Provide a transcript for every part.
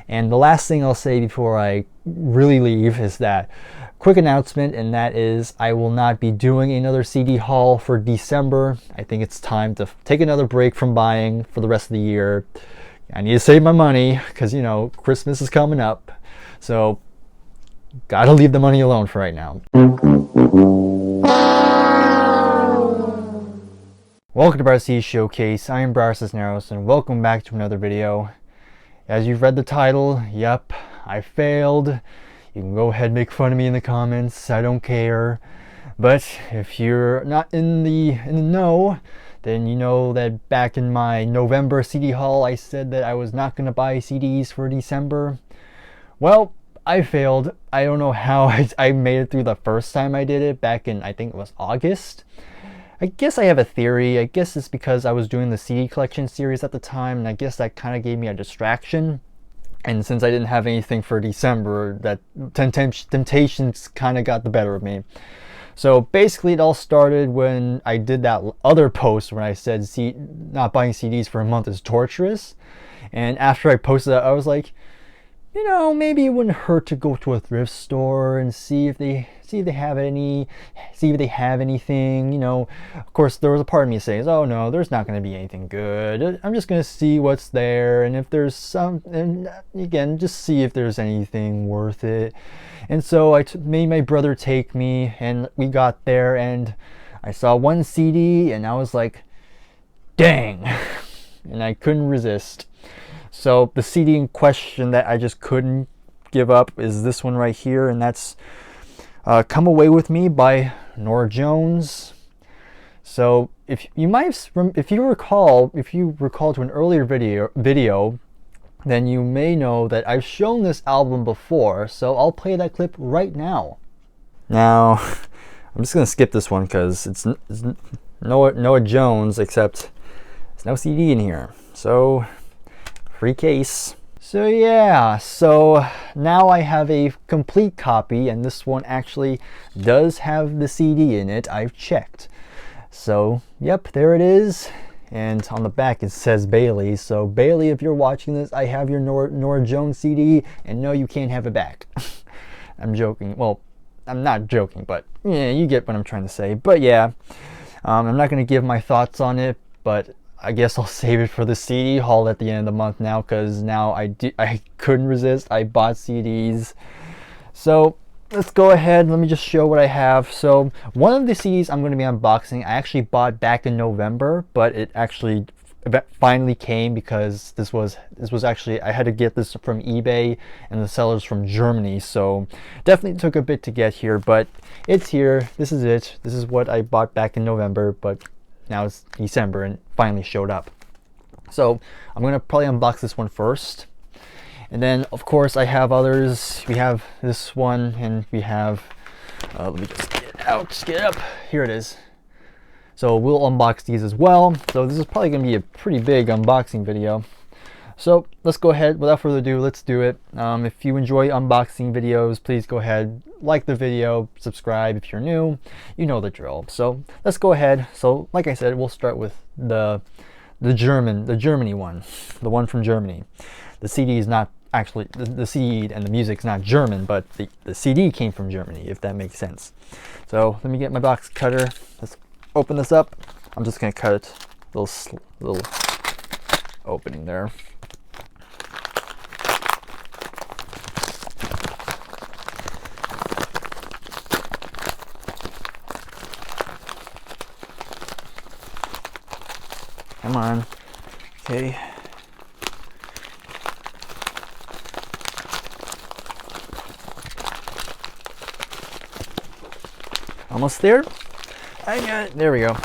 And the last thing I'll say before I really leave is that quick announcement, and that is I will not be doing another CD haul for December. I think it's time to take another break from buying for the rest of the year. I need to save my money because, you know, Christmas is coming up. So, gotta leave the money alone for right now. Welcome to Bryer Showcase. I am Bryer Cisneros and welcome back to another video. As you've read the title, yep, I failed. You can go ahead and make fun of me in the comments, I don't care. But if you're not in the know, then you know that back in my November CD haul I said that I was not going to buy CDs for December. Well, I failed. I don't know how I made it through the first time I did it back in, I think it was August. I guess I have a theory. I guess it's because I was doing the CD collection series at the time, and I guess that kind of gave me a distraction. And since I didn't have anything for December, that temptations kind of got the better of me. So basically it all started when I did that other post when I said not buying CDs for a month is torturous. And after I posted that, I was like, you know, maybe it wouldn't hurt to go to a thrift store and see if they have anything. You know, of course, there was a part of me saying, "Oh no, there's not going to be anything good. I'm just going to see what's there, and if there's some, and again, just see if there's anything worth it." And so I made my brother take me, and we got there, and I saw one CD, and I was like, "Dang!" and I couldn't resist. So the CD in question that I just couldn't give up is this one right here, and that's "Come Away With Me" by Norah Jones. So if you recall to an earlier video, then you may know that I've shown this album before. So I'll play that clip right now. Now I'm just gonna skip this one because it's Norah Jones, except there's no CD in here. So free case. So yeah, so now I have a complete copy, and this one actually does have the CD in it. I've checked. So yep, there it is. And on the back it says Bailey. So Bailey, if you're watching this, I have your Norah Jones CD, and no, you can't have it back. I'm joking. Well, I'm not joking, but yeah, you get what I'm trying to say. But yeah, I'm not going to give my thoughts on it, but I guess I'll save it for the CD haul at the end of the month now, because now I couldn't resist. I bought CDs. So let's go ahead. Let me just show what I have. So one of the CDs I'm going to be unboxing, I actually bought back in November, but it actually finally came because this was actually, I had to get this from eBay, and the seller's from Germany, so definitely took a bit to get here, but it's here. This is it. This is what I bought back in November, but now it's December and finally showed up. So I'm going to probably unbox this one first. And then, of course, I have others. We have this one, and we have, let me just get it out, just get it up. Here it is. So we'll unbox these as well. So this is probably going to be a pretty big unboxing video. So let's go ahead, without further ado, let's do it. If you enjoy unboxing videos, please go ahead, like the video, subscribe if you're new. You know the drill. So let's go ahead. So like I said, we'll start with the Germany one, the one from Germany. The CD is not actually, the CD and the music's not German, but the CD came from Germany, if that makes sense. So let me get my box cutter. Let's open this up. I'm just gonna cut it, little opening there. Come on. Okay. Almost there. I got it. There we go.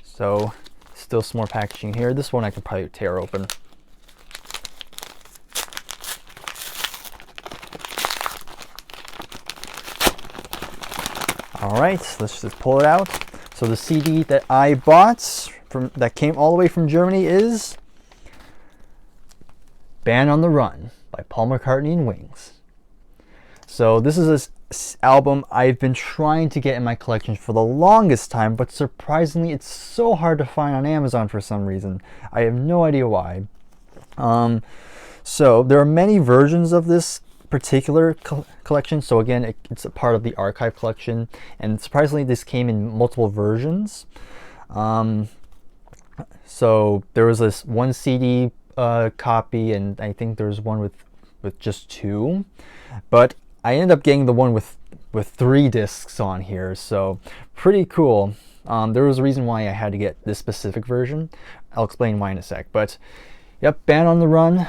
So, still some more packaging here. This one I could probably tear open. All right, let's just pull it out. So the CD that I bought that came all the way from Germany is Band on the Run by Paul McCartney and Wings. So this is an album I've been trying to get in my collection for the longest time, but surprisingly it's so hard to find on Amazon for some reason. I have no idea why. So there are many versions of this particular collection. So again, it's a part of the archive collection, and surprisingly this came in multiple versions. So there was this one CD copy, and I think there's one with just 2, but I ended up getting the one with 3 discs on here, so pretty cool. There was a reason why I had to get this specific version. I'll explain why in a sec. But yep, Band on the Run,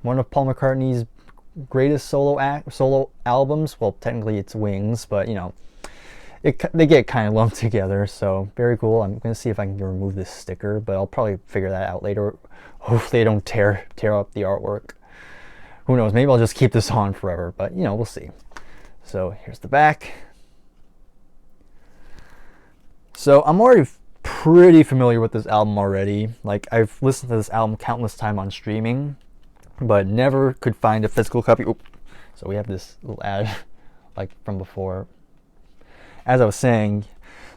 one of Paul McCartney's greatest solo albums. Well, technically it's Wings, but you know, they get kind of lumped together, so very cool. I'm gonna see if I can remove this sticker, but I'll probably figure that out later. Hopefully they don't tear up the artwork. Who knows, maybe I'll just keep this on forever, but you know, we'll see. So here's the back. So I'm already pretty familiar with this album already. Like, I've listened to this album countless times on streaming, but never could find a physical copy. Oop. So we have this little ad like from before. As I was saying,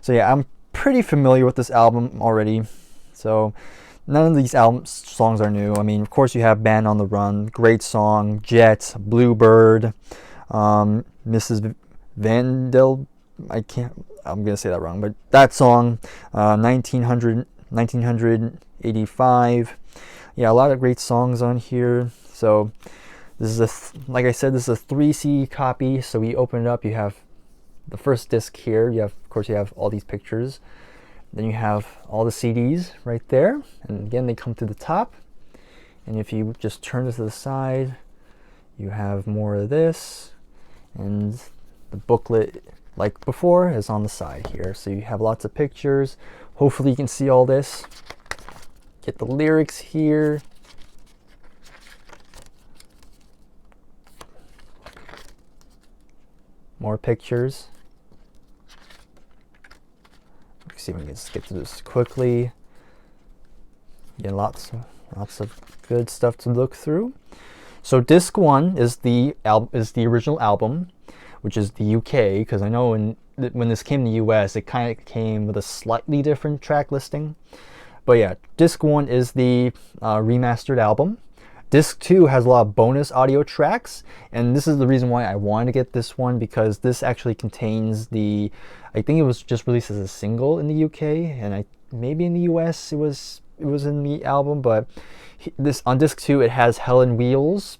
so yeah, I'm pretty familiar with this album already. So none of these songs are new. I mean, of course you have Band on the Run, great song, Jet, Bluebird, Mrs. Vandel, I'm gonna say that wrong, but that song, 1985. Yeah, a lot of great songs on here. So this is like I said, this is a 3 CD copy. So we open it up, you have the first disc here. Of course you have all these pictures. Then you have all the CDs right there, and again they come to the top. And if you just turn this to the side, you have more of this, and the booklet, like before, is on the side here. So you have lots of pictures. Hopefully you can see all this. Get the lyrics here. More pictures. Let's see if we can skip through this quickly. Yeah, lots of good stuff to look through. So disc 1 is the original album, which is the UK, because I know when this came to the US, it kind of came with a slightly different track listing. But yeah, disc 1 is the remastered album. Disc 2 has a lot of bonus audio tracks, and this is the reason why I wanted to get this one, because this actually contains I think it was just released as a single in the UK, and maybe in the US it was in the album, but this on disc 2 it has Hell on Wheels,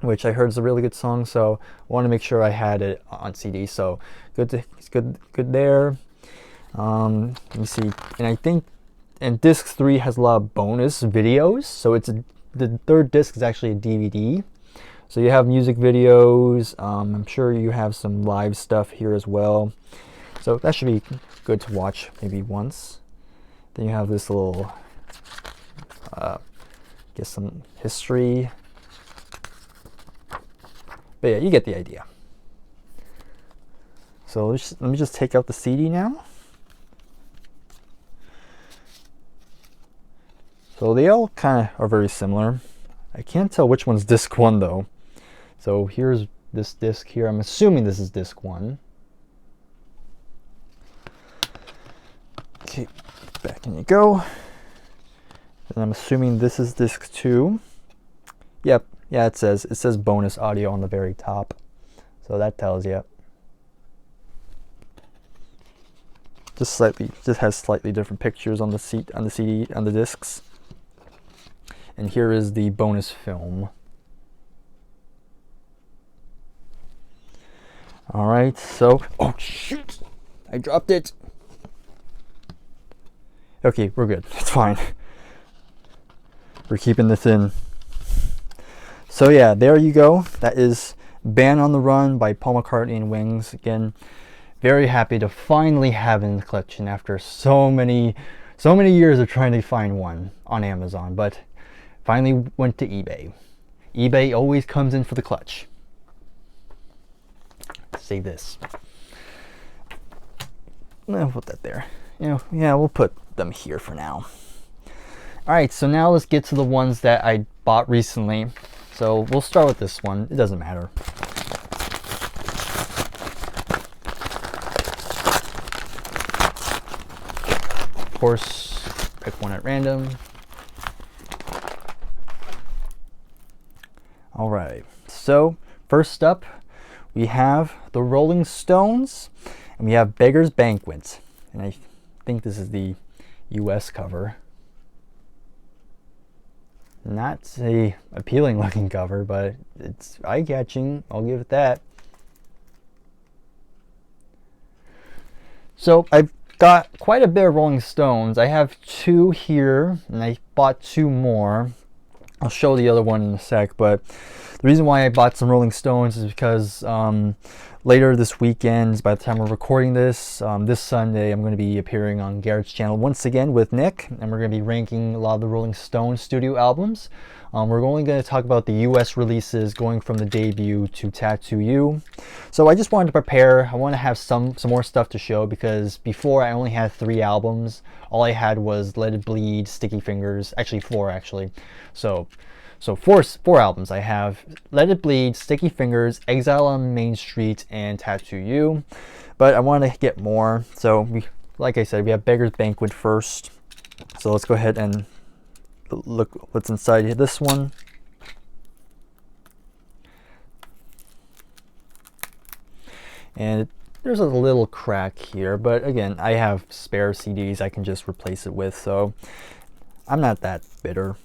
which I heard is a really good song, so I want to make sure I had it on CD. So it's good there. Let me see, and disc 3 has a lot of bonus videos. So the third disc is actually a DVD. So you have music videos. I'm sure you have some live stuff here as well. So that should be good to watch maybe once. Then you have this little, guess some history. But yeah, you get the idea. So let me just take out the CD now. So they all kind of are very similar. I can't tell which one's disc 1 though. So here's this disc here. I'm assuming this is disc 1. Okay, back in you go. And I'm assuming this is disc 2. Yep, yeah, it says bonus audio on the very top. So that tells you. Just has slightly different pictures on the CD, on the discs. And here is the bonus film. All right, so, oh shoot, I dropped it. Okay, we're good, it's fine. We're keeping this in. So yeah, there you go. That is Band on the Run by Paul McCartney and Wings. Again, very happy to finally have it in the collection after so many years of trying to find one on Amazon, but finally went to eBay. eBay always comes in for the clutch. Save this. I'll put that there. Yeah, we'll put them here for now. All right, so now let's get to the ones that I bought recently. So we'll start with this one. It doesn't matter. Of course, pick one at random. All right, so first up we have the Rolling Stones and we have Beggar's Banquet, and I think this is the US cover. Not a appealing looking cover, but it's eye-catching, I'll give it that. So I've got quite a bit of Rolling Stones. I have 2 here, and I bought 2 more. I'll show the other one in a sec, but the reason why I bought some Rolling Stones is because later this weekend, by the time we're recording this, this Sunday, I'm going to be appearing on Garrett's channel once again with Nick, and we're going to be ranking a lot of the Rolling Stones studio albums. We're only going to talk about the US releases going from the debut to Tattoo You. So I just wanted to prepare. I want to have some more stuff to show, because before I only had 3 albums. All I had was Let It Bleed, Sticky Fingers, actually 4 actually. So 4 albums. I have Let It Bleed, Sticky Fingers, Exile on Main Street, and Tattoo You. But I want to get more. So like I said, we have Beggar's Banquet first. So let's go ahead and look what's inside this one. And there's a little crack here, but again, I have spare CDs I can just replace it with, so I'm not that bitter.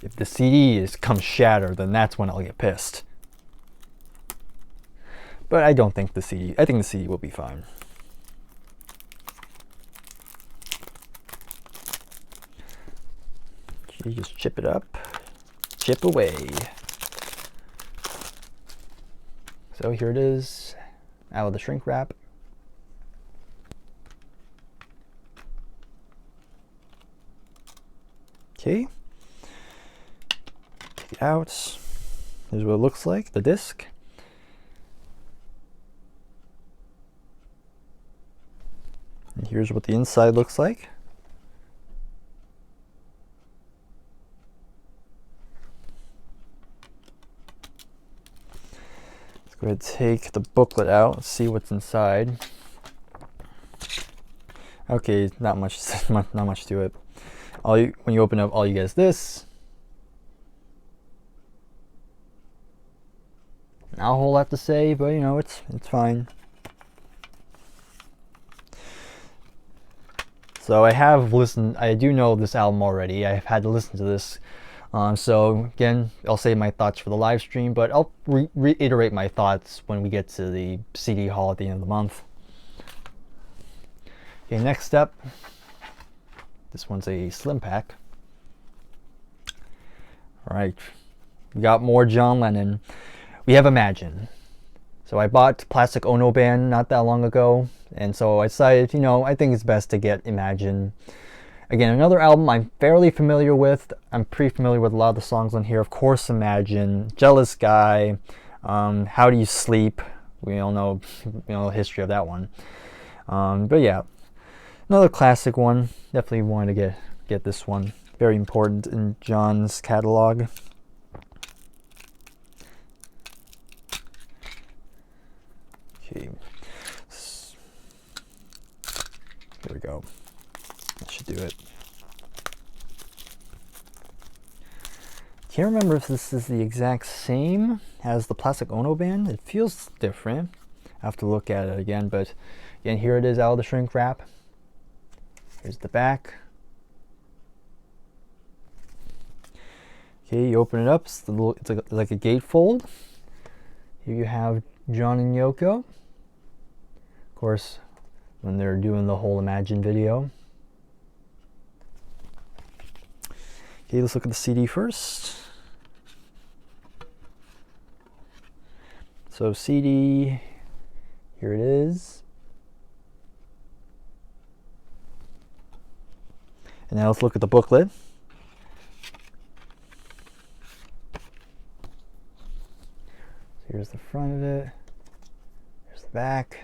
If the CD comes shattered, then that's when I'll get pissed. But I don't think the CD, I think the CD will be fine. You just chip it up, chip away. So here it is, out of the shrink wrap. Okay. Take it out. Here's what it looks like, the disc. And here's what the inside looks like. Go ahead and take the booklet out, see what's inside. Okay, not much to it. When you open up, all you get is this. Not a whole lot to say, but you know, it's fine. So I do know this album already. I've had to listen to this. So again, I'll save my thoughts for the live stream, but I'll reiterate my thoughts when we get to the CD haul at the end of the month. Okay, next up, this one's a slim pack. All right, we got more John Lennon. We have Imagine. So I bought Plastic Ono Band not that long ago, and so I decided, you know, I think it's best to get Imagine. Again, another album I'm fairly familiar with. I'm pretty familiar with a lot of the songs on here. Of course, Imagine, Jealous Guy, How Do You Sleep? We all know, the history of that one. But yeah, another classic one. Definitely wanted to get this one. Very important in John's catalog. Okay, here we go. That should do it. Can't remember if this is the exact same as the Plastic Ono Band. It feels different. I have to look at it again, but again, here it is out of the shrink wrap. Here's the back. Okay, you open it up. It's like a gatefold. Here you have John and Yoko. Of course, when they're doing the whole Imagine video. Okay, let's look at the CD first. So CD, here it is. And now let's look at the booklet. So here's the front of it. Here's the back.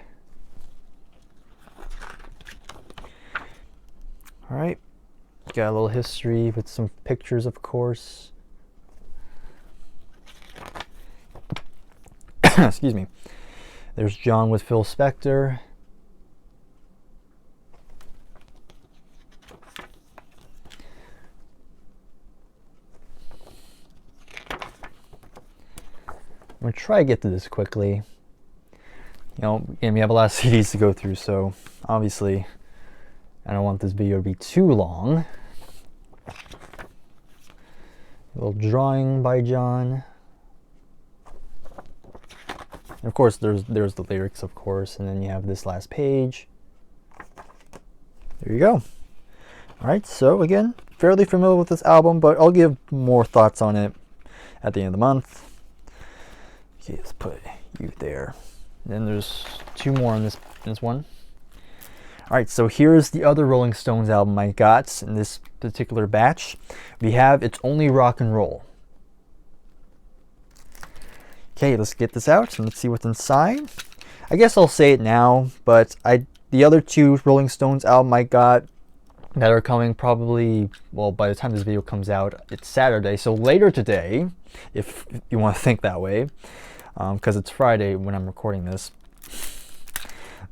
All right. Got a little history with some pictures, of course. Excuse me. There's John with Phil Spector. gonna try to get to this quickly. You know, and we have a lot of CDs to go through, so obviously I don't want this video to be too long. A little drawing by John. And of course, there's the lyrics, of course, and then you have this last page. There you go. All right, so again, fairly familiar with this album, but I'll give more thoughts on it at the end of the month. Okay, let's put you there. Then there's two more on this one. All right, so here's the other Rolling Stones album I got in this particular batch. We have It's Only Rock and Roll. Okay, let's get this out and let's see what's inside. I guess I'll say it now, but the other two Rolling Stones album I got that are coming probably, well, by the time this video comes out, it's Saturday, so later today, if you want to think that way, because it's Friday when I'm recording this.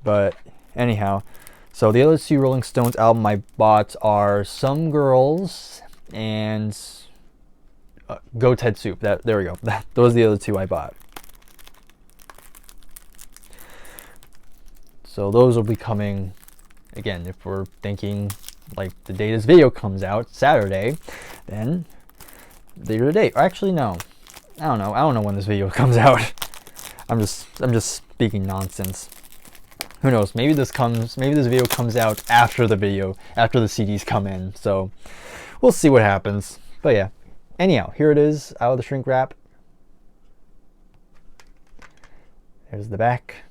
But anyhow, so the other two Rolling Stones album I bought are Some Girls and Goat's Head Soup. There we go. Those are the other two I bought. So those will be coming, again, if we're thinking like the day this video comes out, Saturday, then later today. Or actually, no. I don't know. I don't know when this video comes out. I'm just speaking nonsense. Who knows? Maybe this video comes out after the CDs come in. So we'll see what happens. But yeah. Anyhow, here it is out of the shrink wrap. There's the back.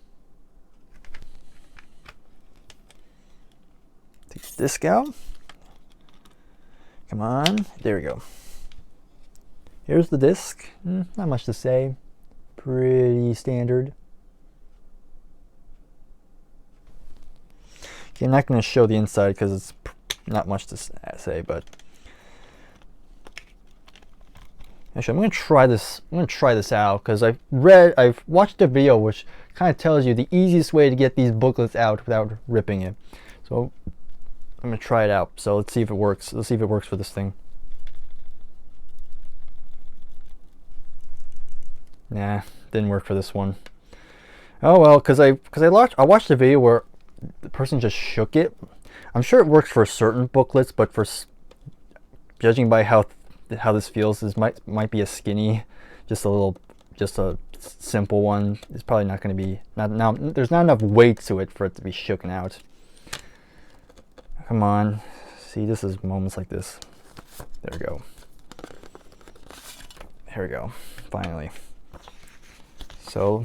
Take the disc out. Come on. There we go. Here's the disc. Not much to say. Pretty standard. Okay, I'm not going to show the inside because it's not much to say, but actually, I'm going to try this. I'm going to try this out because I've watched a video which kind of tells you the easiest way to get these booklets out without ripping it. So I'm going to try it out. So let's see if it works. Let's see if it works for this thing. Nah, didn't work for this one. Oh well, because I watched a video where the person just shook it. I'm sure it works for certain booklets, but for judging by how this feels, this might be a skinny, just a simple one. It's probably not going to be there's not enough weight to it for it to be shooken out. Come on, see, this is moments like this. There we go. Here we go. Finally. So,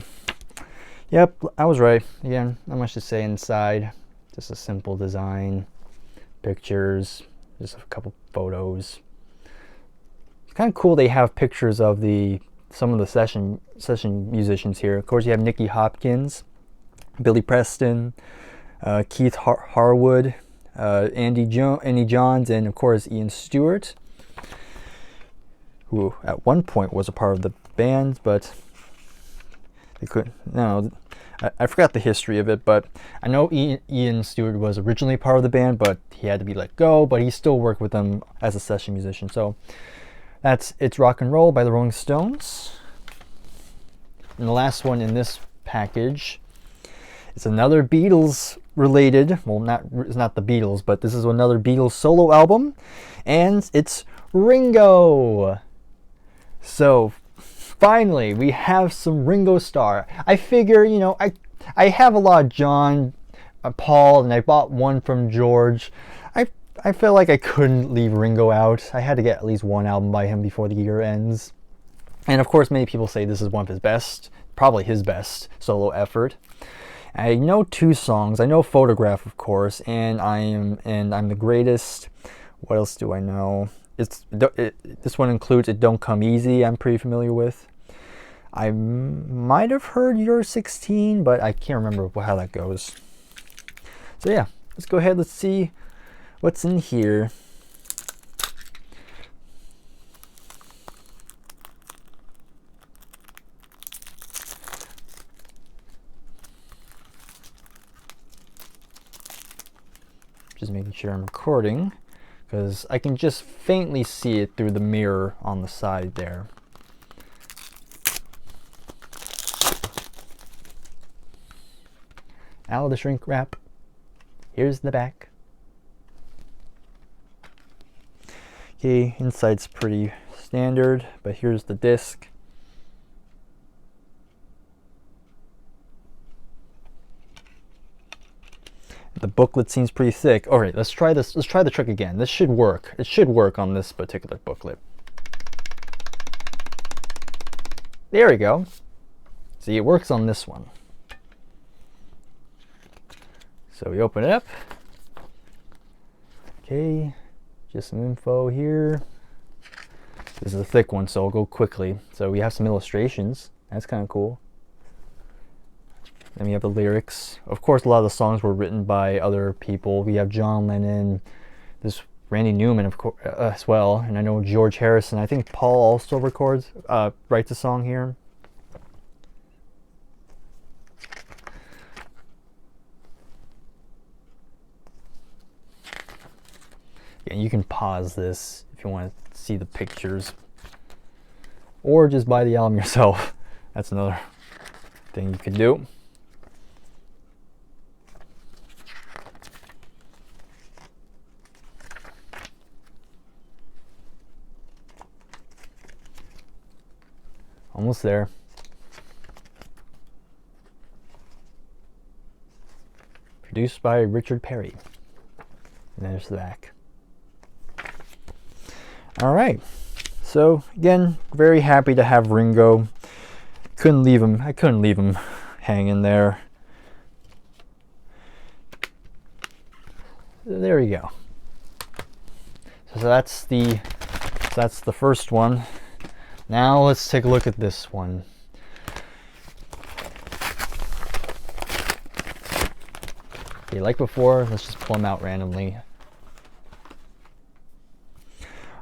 yep, I was right. Again, not much to say inside. Just a simple design, pictures, just a couple photos. It's kind of cool they have pictures of some of the session musicians here. Of course, you have Nicky Hopkins, Billy Preston, Keith Harwood, Andy Johns, and of course Ian Stewart, who at one point was a part of the band, but they couldn't. No, I forgot the history of it, but I know Ian Stewart was originally part of the band, but he had to be let go, but he still worked with them as a session musician. So that's It's Rock and Roll by the Rolling Stones. And the last one in this package is another Beatles related, well, it's not the Beatles, but this is another Beatles solo album, and it's Ringo. So finally, we have some Ringo Starr. I figure, you know, I have a lot of John, Paul, and I bought one from George. I felt like I couldn't leave Ringo out. I had to get at least one album by him before the year ends. And of course, many people say this is one of his best, probably his best solo effort. I know two songs. I know Photograph, of course, and I'm the Greatest. What else do I know? This one includes It Don't Come Easy, I'm pretty familiar with. I might have heard You're 16, but I can't remember how that goes. So yeah, let's go ahead, let's see what's in here. Just making sure I'm recording, because I can just faintly see it through the mirror on the side there. out of the shrink wrap. Here's the back. Okay, inside's pretty standard, but here's the disc. The booklet seems pretty thick. All right, let's try this. Let's try the trick again. This should work. It should work on this particular booklet. There we go. See, it works on this one. So we open it up. Okay, just some info here. This is a thick one, so I'll go quickly. So we have some illustrations. That's kind of cool. Then we have the lyrics. Of course, a lot of the songs were written by other people. We have John Lennon, this Randy Newman, of course, as well. And I know George Harrison. I think Paul also writes a song here. And you can pause this if you want to see the pictures, or just buy the album yourself. That's another thing you could do. Almost there. Produced by Richard Perry. And there's the back. All right. So again, very happy to have Ringo. Couldn't leave him. I couldn't leave him hanging there. There we go. So that's the first one. Now let's take a look at this one. Okay, like before, let's just pull them out randomly.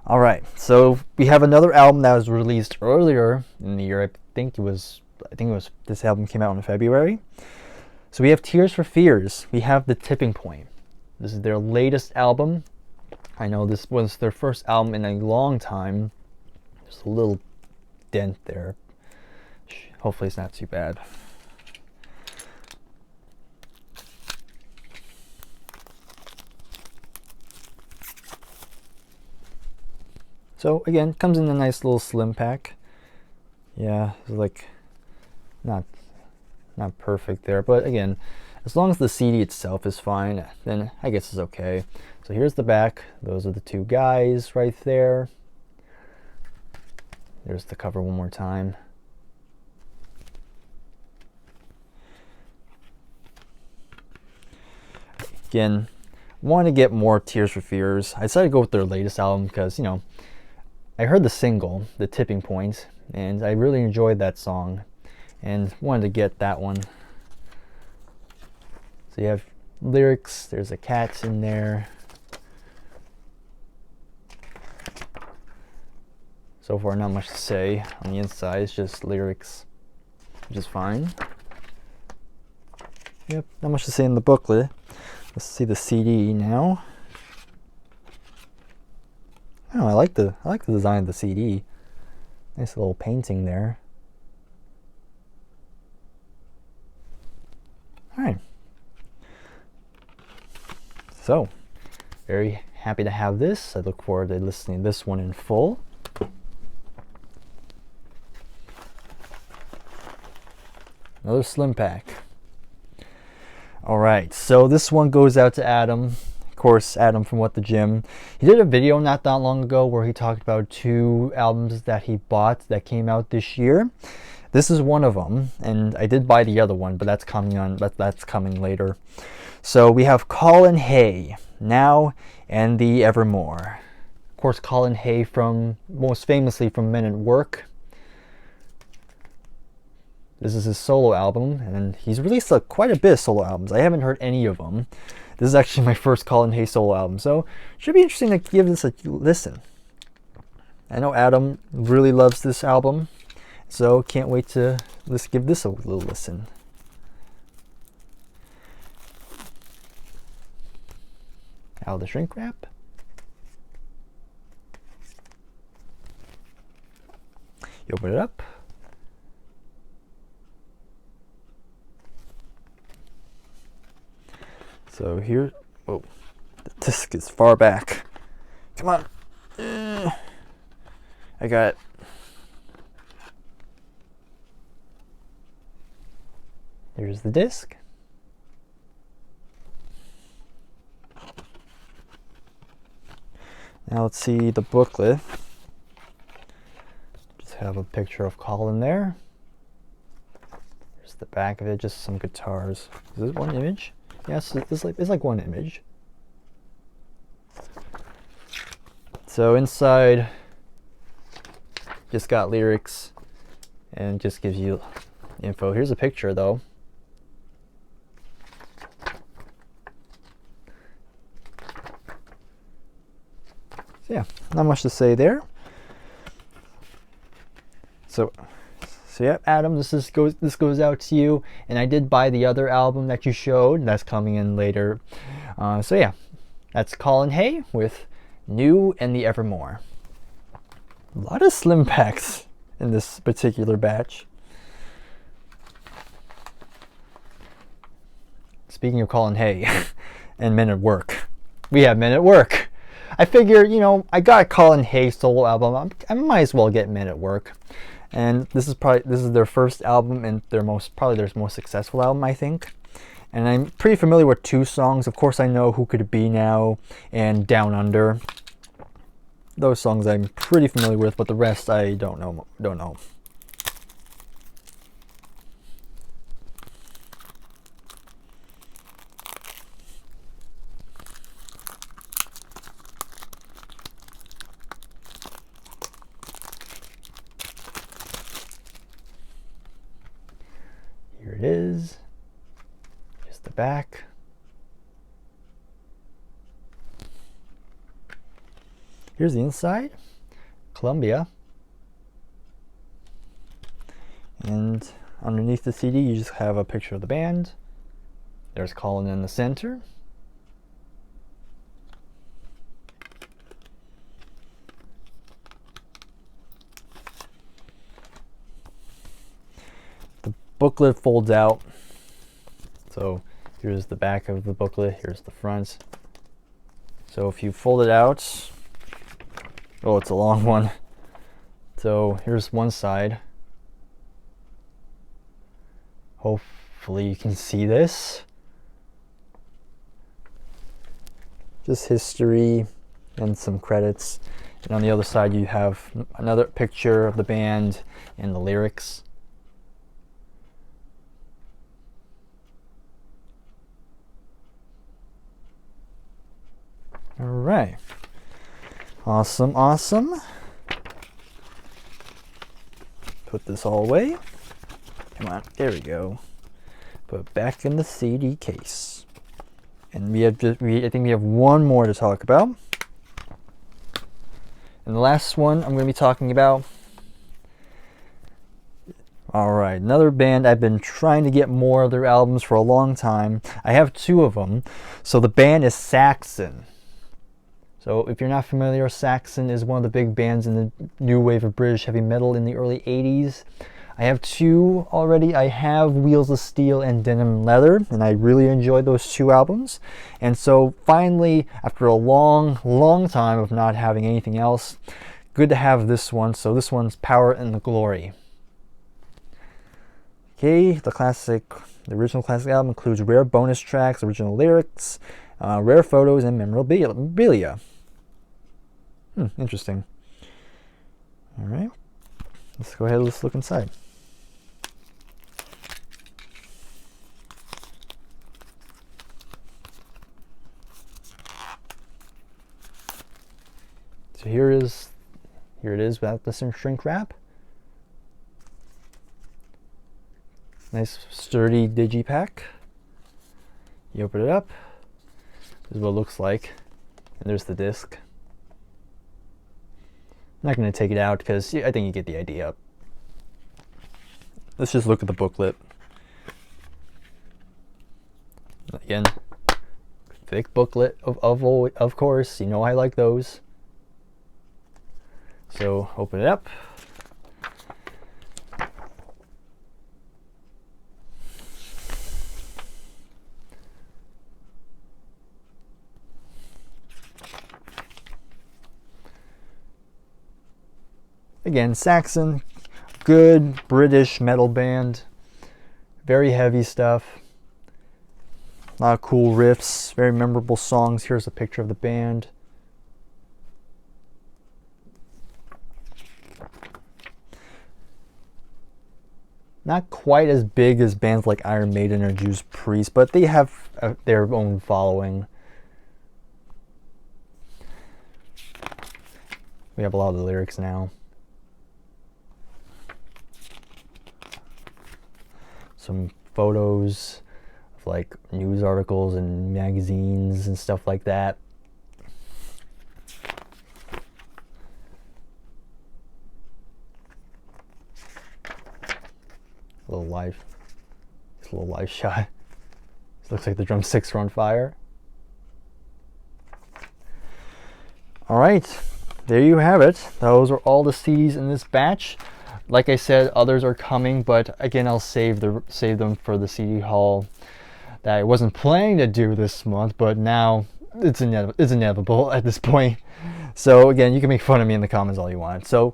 All right, so we have another album that was released earlier in the year. I think it was this album came out in February. So we have Tears for Fears. We have The Tipping Point. This is their latest album. I know this was their first album in a long time. There's a little dent there. Hopefully it's not too bad. So again, comes in a nice little slim pack. Yeah, it's like not perfect there, but again, as long as the CD itself is fine, then I guess it's okay. So here's the back. Those are the two guys right there. There's the cover one more time. Again, want to get more Tears for Fears. I decided to go with their latest album because, you know, I heard the single, The Tipping Point, and I really enjoyed that song and wanted to get that one. So you have lyrics, there's a cat in there. So far, not much to say on the inside, it's just lyrics, which is fine. Yep, not much to say in the booklet. Let's see the CD now. Oh, I like the design of the CD. Nice little painting there. All right. So, very happy to have this. I look forward to listening to this one in full. Another slim pack. All right, so this one goes out to Adam. Of course, Adam from What the Gym. He did a video not that long ago where he talked about 2 albums that he bought that came out this year. This is one of them, and I did buy the other one, but that's coming later. So we have Colin Hay, Now and the Evermore. Of course, Colin Hay most famously from Men at Work. This is his solo album, and he's released quite a bit of solo albums. I haven't heard any of them. This is actually my first Colin Hay solo album, so it should be interesting to give this a listen. I know Adam really loves this album, so can't wait to give this a little listen. Out of the shrink wrap. You open it up. So here, oh, the disc is far back. Come on. I got it. Here's the disc. Now let's see the booklet. Just have a picture of Colin there. Here's the back of it, just some guitars. Is this one image? Yes, it's like one image. So inside, just got lyrics and just gives you info. Here's a picture though. So yeah, not much to say there. So yeah, Adam, this goes out to you. And I did buy the other album that you showed. That's coming in later. So yeah, that's Colin Hay with New and the Evermore. A lot of slim packs in this particular batch. Speaking of Colin Hay and Men at Work, we have Men at Work. I figure, you know, I got a Colin Hay solo album. I might as well get Men at Work. And this is their first album and probably their most successful album, I think. And I'm pretty familiar with two songs. Of course, I know Who Could It Be Now and Down Under. Those songs I'm pretty familiar with, but the rest I don't know. Here it is. Just the back. Here's the inside. Columbia. And underneath the CD you just have a picture of the band. There's Colin in the center. The booklet folds out. So here's the back of the booklet, here's the front. So if you fold it out, oh, it's a long one. So here's one side. Hopefully you can see this. Just history and some credits. And on the other side you have another picture of the band and the lyrics. All right. Awesome, awesome. Put this all away. Come on, there we go. Put it back in the CD case. And I think we have one more to talk about. And the last one I'm going to be talking about. All right, another band I've been trying to get more of their albums for a long time. I have two of them. So the band is Saxon. So if you're not familiar, Saxon is one of the big bands in the new wave of British heavy metal in the early 80s. I have two already. I have Wheels of Steel and Denim and Leather, and I really enjoyed those two albums. And so finally, after a long time of not having anything else, good to have this one. So this one's Power and the Glory. Okay, the original classic album includes rare bonus tracks, original lyrics, rare photos, and memorabilia. Interesting. All right, let's go ahead and let's look inside. So here it is without the shrink wrap. Nice sturdy digipack. You open it up. This is what it looks like, and there's the disc. I'm not going to take it out because I think you get the idea. Let's just look at the booklet. Again, thick booklet of course. You know I like those. So open it up. again, Saxon, good British metal band, very heavy stuff, a lot of cool riffs, very memorable songs. Here's a picture of the band. Not quite as big as bands like Iron Maiden or Judas Priest, but they have their own following. We have a lot of the lyrics now. Some photos of like news articles and magazines and stuff like that. A little live shot. This looks like the drumsticks are on fire. All right, there you have it. Those are all the CDs in this batch. Like I said, others are coming, but again, I'll save them for the CD haul that I wasn't planning to do this month, but now it's inevitable at this point. So again, you can make fun of me in the comments all you want. So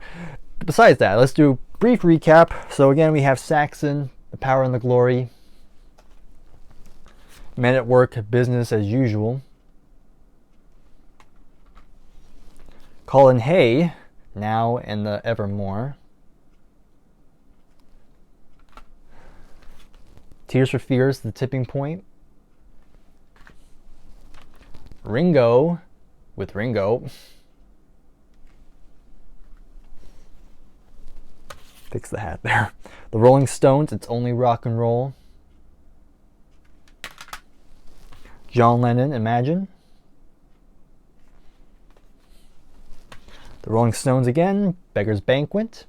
besides that, let's do a brief recap. So again, we have Saxon, The Power and the Glory, Men at Work, Business as Usual, Colin Hay, Now and the Evermore, Tears for Fears, The Tipping Point, Ringo with Ringo, fix the hat there, The Rolling Stones, It's Only Rock and Roll, John Lennon, Imagine, The Rolling Stones again, Beggar's Banquet,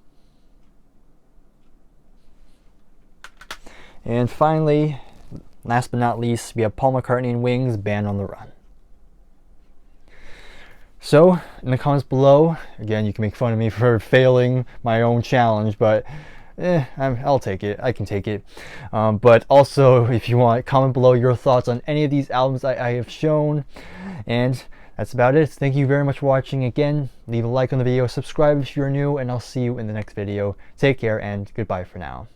and finally, last but not least, we have Paul McCartney and Wings, Band on the Run. So, in the comments below, again, you can make fun of me for failing my own challenge, but I'll take it. I can take it. But also, if you want, comment below your thoughts on any of these albums I have shown. And that's about it. Thank you very much for watching. Again, leave a like on the video, subscribe if you're new, and I'll see you in the next video. Take care, and goodbye for now.